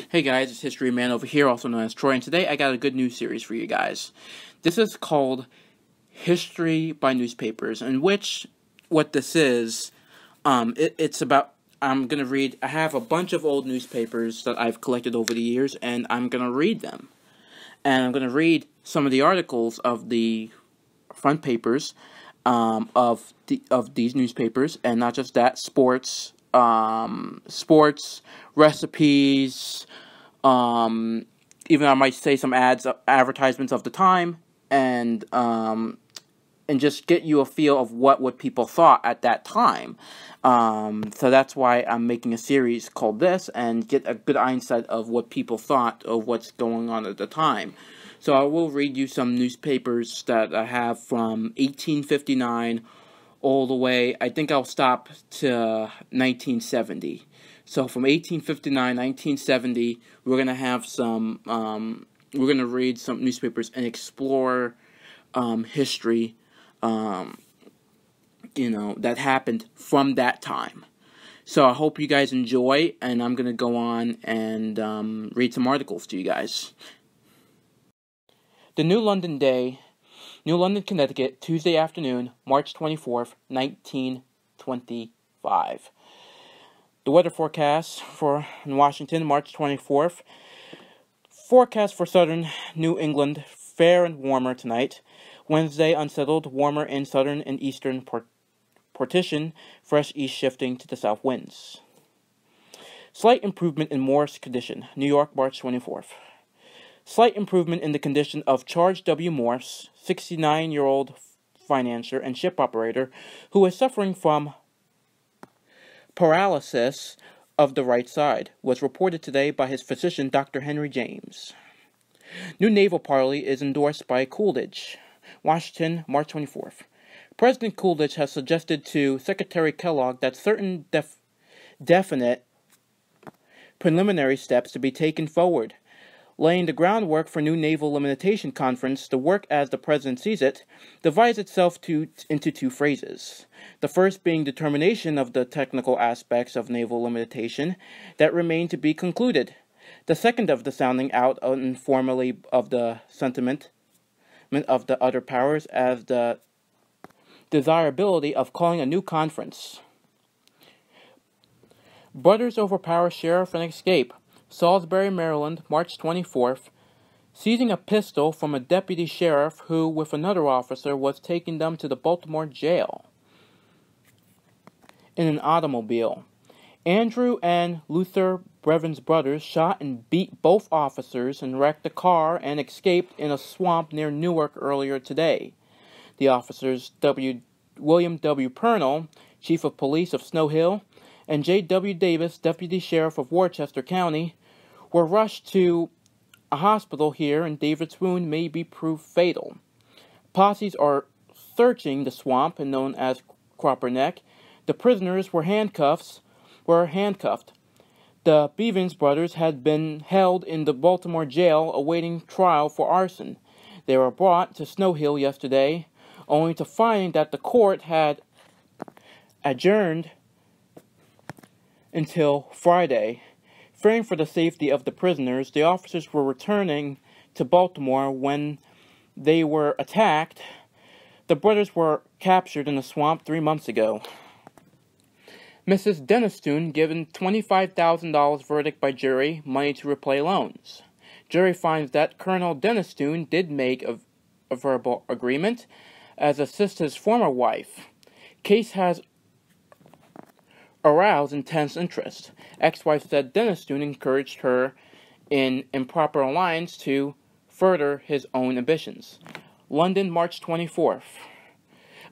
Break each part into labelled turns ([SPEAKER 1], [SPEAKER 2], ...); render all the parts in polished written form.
[SPEAKER 1] Hey guys, it's History Man over here, also known as Troy, and today I got a good news series for you guys. This is called History by Newspapers, in which, what this is, it's about, I'm going to read, I have a bunch of old newspapers that I've collected over the years, and I'm going to read them. And I'm going to read some of the articles of the front papers of these newspapers, and not just that, sports, recipes, even I might say some advertisements of the time, and just get you a feel of what people thought at that time. So that's why I'm making a series called this, and get a good insight of what people thought of what's going on at the time. So I will read you some newspapers that I have from 1859 all the way, I think I'll stop to 1970. So from 1859, 1970, we're going to have some, we're going to read some newspapers and explore history, that happened from that time. So I hope you guys enjoy, and I'm going to go on and read some articles to you guys. The New London Day, New London, Connecticut, Tuesday afternoon, March 24th, 1925. The weather forecast for Washington, March 24th. Forecast for southern New England, fair and warmer tonight. Wednesday, unsettled, warmer in southern and eastern portion, fresh east shifting to the south winds. Slight improvement in Morse condition, New York, March 24th. Slight improvement in the condition of Charles W. Morse, 69-year-old financier and ship operator, who is suffering from paralysis of the right side, was reported today by his physician, Dr. Henry James. New naval policy is endorsed by Coolidge. Washington, March 24th. President Coolidge has suggested to Secretary Kellogg that certain definite preliminary steps to be taken forward, laying the groundwork for new naval limitation conference. The work, as the president sees it, divides itself into two phrases. The first being determination of the technical aspects of naval limitation that remain to be concluded. The second of the sounding out informally of the sentiment of the other powers as the desirability of calling a new conference. Brothers overpower sheriff and escape. Salisbury, Maryland, March 24th, seizing a pistol from a deputy sheriff who, with another officer, was taking them to the Baltimore jail in an automobile. Andrew and Luther Brevins brothers shot and beat both officers and wrecked the car and escaped in a swamp near Newark earlier today. The officers, William W. Purnell, Chief of Police of Snow Hill, and J. W. Davis, Deputy Sheriff of Worcester County, were rushed to a hospital here, and David's wound may be proved fatal. Posses are searching the swamp, known as Cropper Neck. The prisoners were handcuffed. The Bevins brothers had been held in the Baltimore jail awaiting trial for arson. They were brought to Snow Hill yesterday, only to find that the court had adjourned until Friday. Fearing for the safety of the prisoners, the officers were returning to Baltimore when they were attacked. The brothers were captured in the swamp 3 months ago. Mrs. Denistone given $25,000 verdict by jury, money to repay loans. Jury finds that Colonel Denistone did make a verbal agreement as assist his former wife. Case has aroused intense interest. Ex-wife said Denistone encouraged her in improper alliance to further his own ambitions. London, March 24th.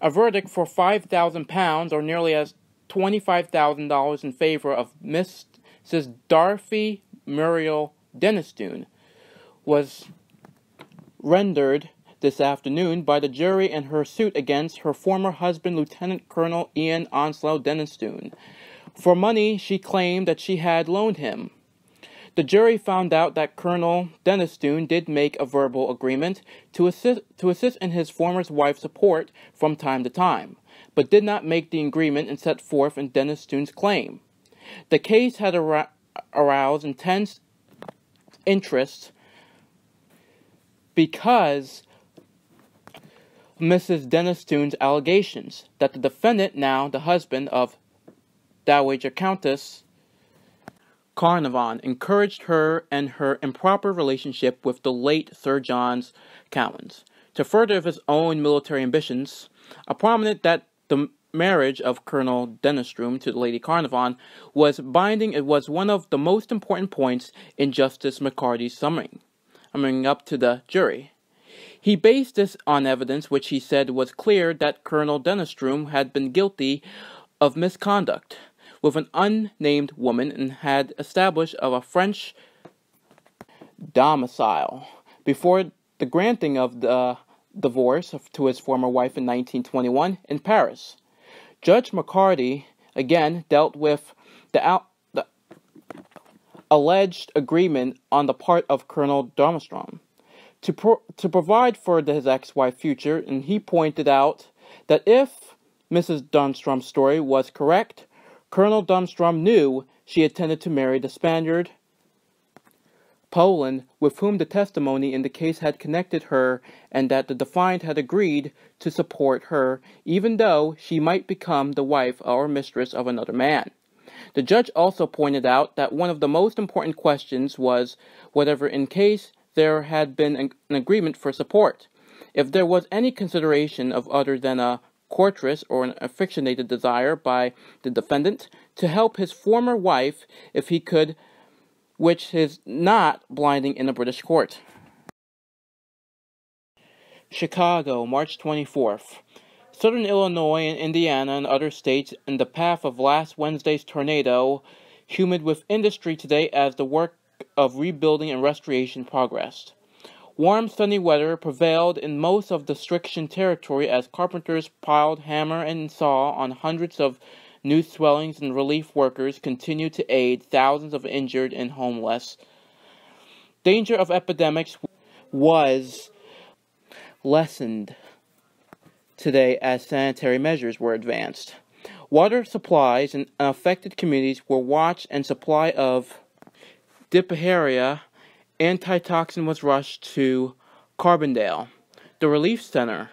[SPEAKER 1] A verdict for £5,000, or nearly as $25,000, in favor of Mrs. Dorothy Muriel Denistone was rendered this afternoon by the jury in her suit against her former husband, Lieutenant Colonel Ian Onslow Denistone, for money she claimed that she had loaned him. The jury found out that Colonel Denistone did make a verbal agreement to assist in his former wife's support from time to time, but did not make the agreement and set forth in Denistone's claim. The case had aroused intense interest because Mrs. Dennistoun's allegations that the defendant, now the husband of Dowager Countess Carnarvon, encouraged her and her improper relationship with the late Sir John Cowans to further his own military ambitions. A prominent that the marriage of Colonel Dennistroom to Lady Carnarvon was binding. It was one of the most important points in Justice McCarty's summing up to the jury. He based this on evidence which he said was clear that Colonel Dennistroom had been guilty of misconduct with an unnamed woman and had established a French domicile before the granting of the divorce to his former wife in 1921 in Paris. Judge McCarty again dealt with the alleged agreement on the part of Colonel Darmstrom to provide for his ex-wife's future, and he pointed out that if Mrs. Darmstrom's story was correct, Colonel Darmstrom knew she intended to marry the Spaniard Poland, with whom the testimony in the case had connected her, and that the defiant had agreed to support her, even though she might become the wife or mistress of another man. The judge also pointed out that one of the most important questions was whether, in case there had been an agreement for support, if there was any consideration of other than a courtress or an affectionated desire by the defendant to help his former wife if he could, which is not blinding in a British court. Chicago, March 24th. Southern Illinois and Indiana and other states in the path of last Wednesday's tornado, humid with industry today as the work of rebuilding and restoration progressed. Warm, sunny weather prevailed in most of the Striction territory as carpenters piled hammer and saw on hundreds of new swellings, and relief workers continued to aid thousands of injured and homeless. Danger of epidemics was lessened today as sanitary measures were advanced. Water supplies in affected communities were watched, and supply of diphtheria antitoxin was rushed to Carbondale, the relief center.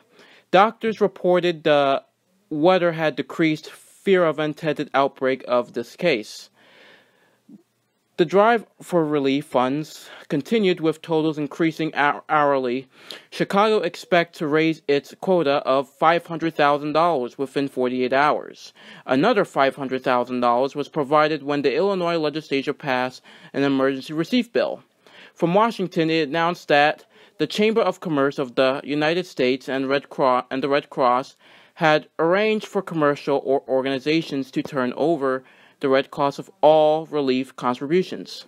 [SPEAKER 1] Doctors reported the weather had decreased fear of unintended outbreak of this case. The drive for relief funds continued with totals increasing hourly. Chicago expects to raise its quota of $500,000 within 48 hours. Another $500,000 was provided when the Illinois legislature passed an emergency relief bill. From Washington, it announced that the Chamber of Commerce of the United States and the Red Cross had arranged for commercial organizations to turn over the red cost of all relief contributions.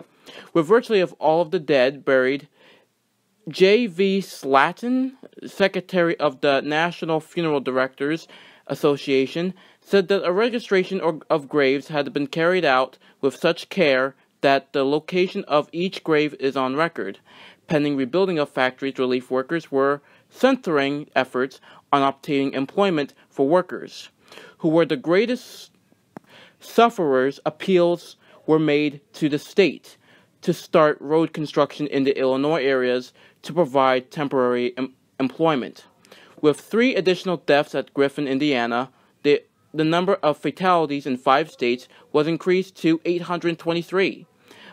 [SPEAKER 1] With virtually of all of the dead buried, J.V. Slatton, Secretary of the National Funeral Directors Association, said that a registration of graves had been carried out with such care that the location of each grave is on record. Pending rebuilding of factories, relief workers were centering efforts on obtaining employment for workers, who were the greatest sufferers. Appeals were made to the state to start road construction in the Illinois areas to provide temporary employment. With 3 additional deaths at Griffin, Indiana, the number of fatalities in 5 states was increased to 823.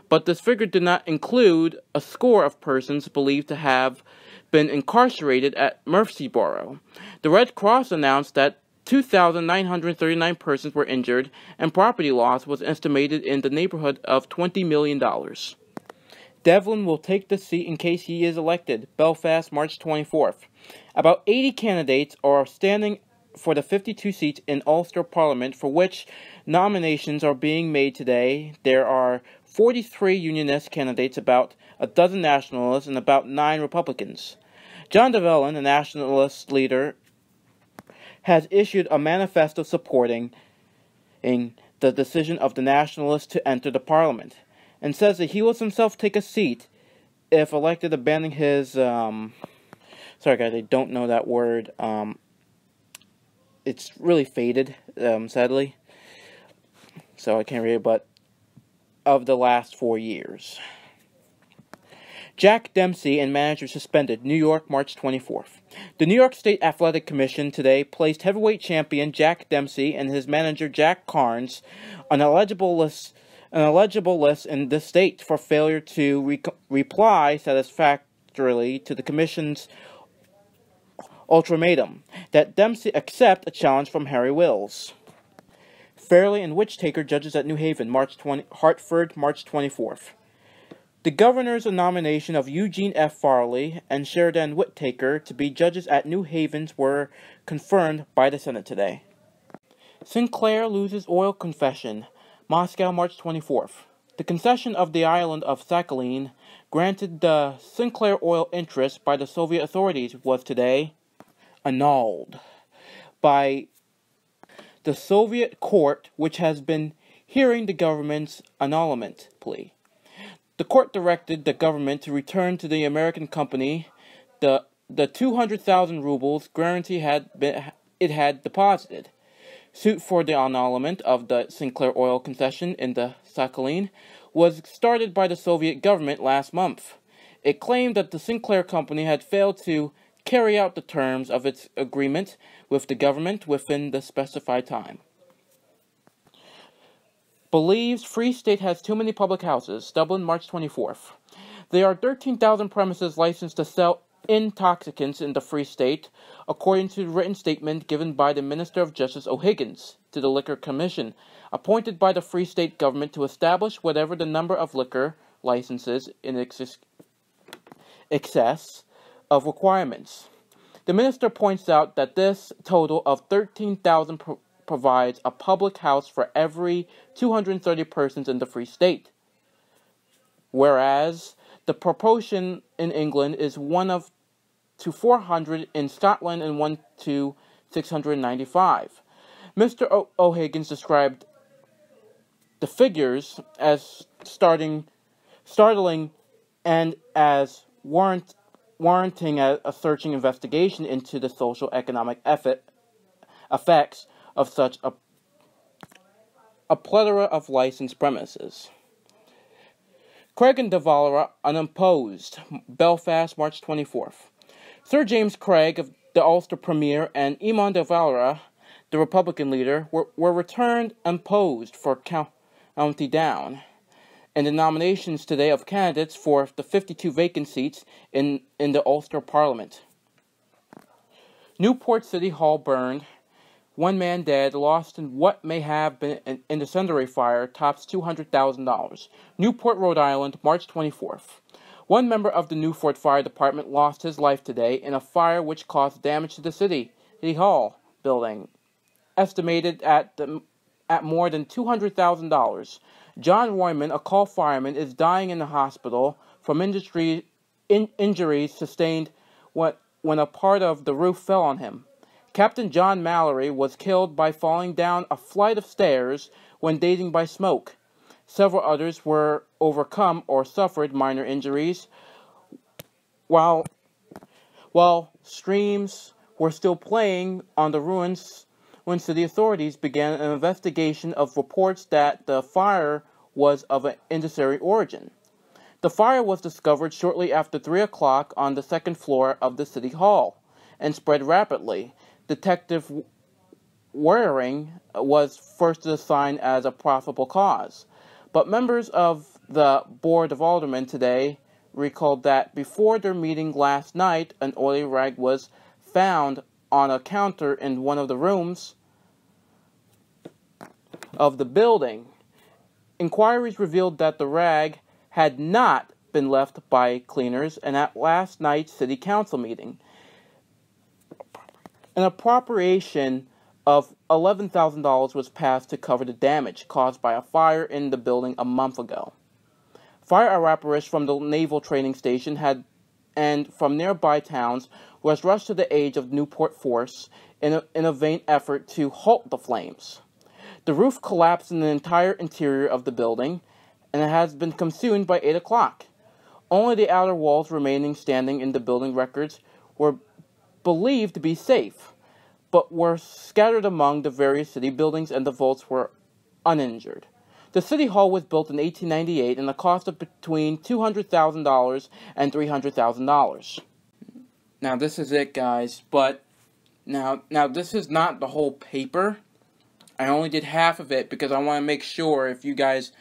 [SPEAKER 1] But this figure did not include a score of persons believed to have been incarcerated at Murfreesboro. The Red Cross announced that 2,939 persons were injured, and property loss was estimated in the neighborhood of $20 million. Devlin will take the seat in case he is elected. Belfast, March 24th. About 80 candidates are standing for the 52 seats in Ulster Parliament for which nominations are being made today. There are 43 Unionist candidates, about a dozen Nationalists, and about 9 Republicans. John Devlin, a Nationalist leader, has issued a manifesto supporting the decision of the Nationalists to enter the Parliament, and says that he will himself take a seat if elected, abandoning his, sorry guys, I don't know that word, it's really faded, sadly, so I can't read it, but of the last 4 years. Jack Dempsey and manager suspended. New York, March 24th. The New York State Athletic Commission today placed heavyweight champion Jack Dempsey and his manager Jack Carnes on an eligible list in the state for failure to reply satisfactorily to the commission's ultimatum that Dempsey accept a challenge from Harry Wills. Fairley and Whittaker judges at New Haven, Hartford, March 24th. The governor's nomination of Eugene F. Farley and Sheridan Whittaker to be judges at New Haven's were confirmed by the Senate today. Sinclair loses oil concession, Moscow, March 24th. The concession of the island of Sakhalin, granted the Sinclair oil interest by the Soviet authorities, was today annulled by the Soviet court, which has been hearing the government's annulment plea. The court directed the government to return to the American company the 200,000 rubles guarantee it had deposited. Suit for the annulment of the Sinclair oil concession in the Sakhalin was started by the Soviet government last month. It claimed that the Sinclair company had failed to carry out the terms of its agreement with the government within the specified time. Believes Free State has too many public houses, Dublin, March 24th. There are 13,000 premises licensed to sell intoxicants in the Free State, according to the written statement given by the Minister of Justice O'Higgins to the Liquor Commission, appointed by the Free State government to establish whatever the number of liquor licenses in excess of requirements. The minister points out that this total of 13,000 provides a public house for every 230 persons in the Free State, whereas the proportion in England is 1 to 400, in Scotland and 1 to 695. Mr. O'Higgins described the figures as startling and as warranting a searching investigation into the social economic effects of such a plethora of licensed premises. Craig and de Valera unopposed, Belfast, March 24th. Sir James Craig of the Ulster Premier and Eamon de Valera, the Republican leader, were returned unopposed for County Down in the nominations today of candidates for the 52 vacant seats in the Ulster Parliament. Newport City Hall burned. 1 man dead, lost in what may have been an incendiary fire, tops $200,000. Newport, Rhode Island, March 24th. 1 member of the Newport Fire Department lost his life today in a fire which caused damage to the City Hall building, estimated at more than $200,000. John Royman, a call fireman, is dying in the hospital from injuries sustained when a part of the roof fell on him. Captain John Mallory was killed by falling down a flight of stairs when dazed by smoke. Several others were overcome or suffered minor injuries, while streams were still playing on the ruins when city authorities began an investigation of reports that the fire was of an incendiary origin. The fire was discovered shortly after 3 o'clock on the 2nd floor of the City Hall and spread rapidly. Detective Waring was first assigned as a probable cause, but members of the Board of Aldermen today recalled that before their meeting last night, an oily rag was found on a counter in one of the rooms of the building. Inquiries revealed that the rag had not been left by cleaners, and at last night's City Council meeting, an appropriation of $11,000 was passed to cover the damage caused by a fire in the building a month ago. Fire apparatus from the Naval Training Station and from nearby towns was rushed to the aid of Newport Force in a vain effort to halt the flames. The roof collapsed in the entire interior of the building, and it has been consumed by 8 o'clock. Only the outer walls remaining standing in the building records were believed to be safe, but were scattered among the various city buildings, and the vaults were uninjured. The City Hall was built in 1898 and the cost of between $200,000 and $300,000. Now this is it, guys, but now this is not the whole paper. I only did half of it because I want to make sure if you guys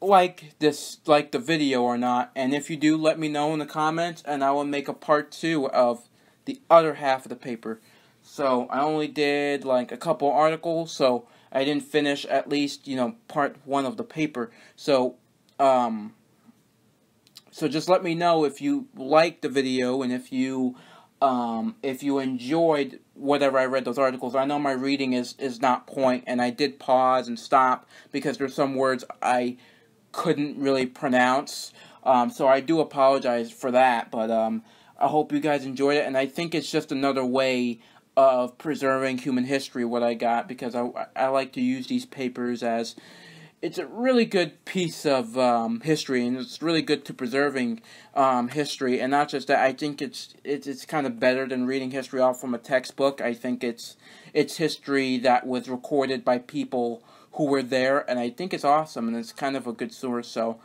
[SPEAKER 1] like the video or not, and if you do, let me know in the comments, and I will make a part 2 of the other half of the paper. So I only did like a couple articles, so I didn't finish at least, part 1 of the paper. So so just let me know if you liked the video and if you enjoyed whatever I read those articles. I know my reading is not point, and I did pause and stop because there's some words I couldn't really pronounce. So I do apologize for that, but I hope you guys enjoyed it, and I think it's just another way of preserving human history, what I got, because I like to use these papers as it's a really good piece of history, and it's really good to preserving history. And not just that, I think it's kind of better than reading history off from a textbook. I think it's history that was recorded by people who were there, and I think it's awesome, and it's kind of a good source. So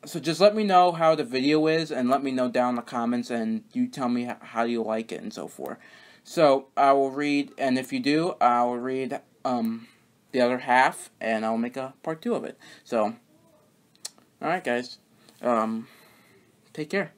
[SPEAKER 1] so just let me know how the video is, and let me know down in the comments, and you tell me how you like it and so forth. So I will read, and if you do, I will read the other half, and I'll make a part 2 of it. So, alright guys, take care.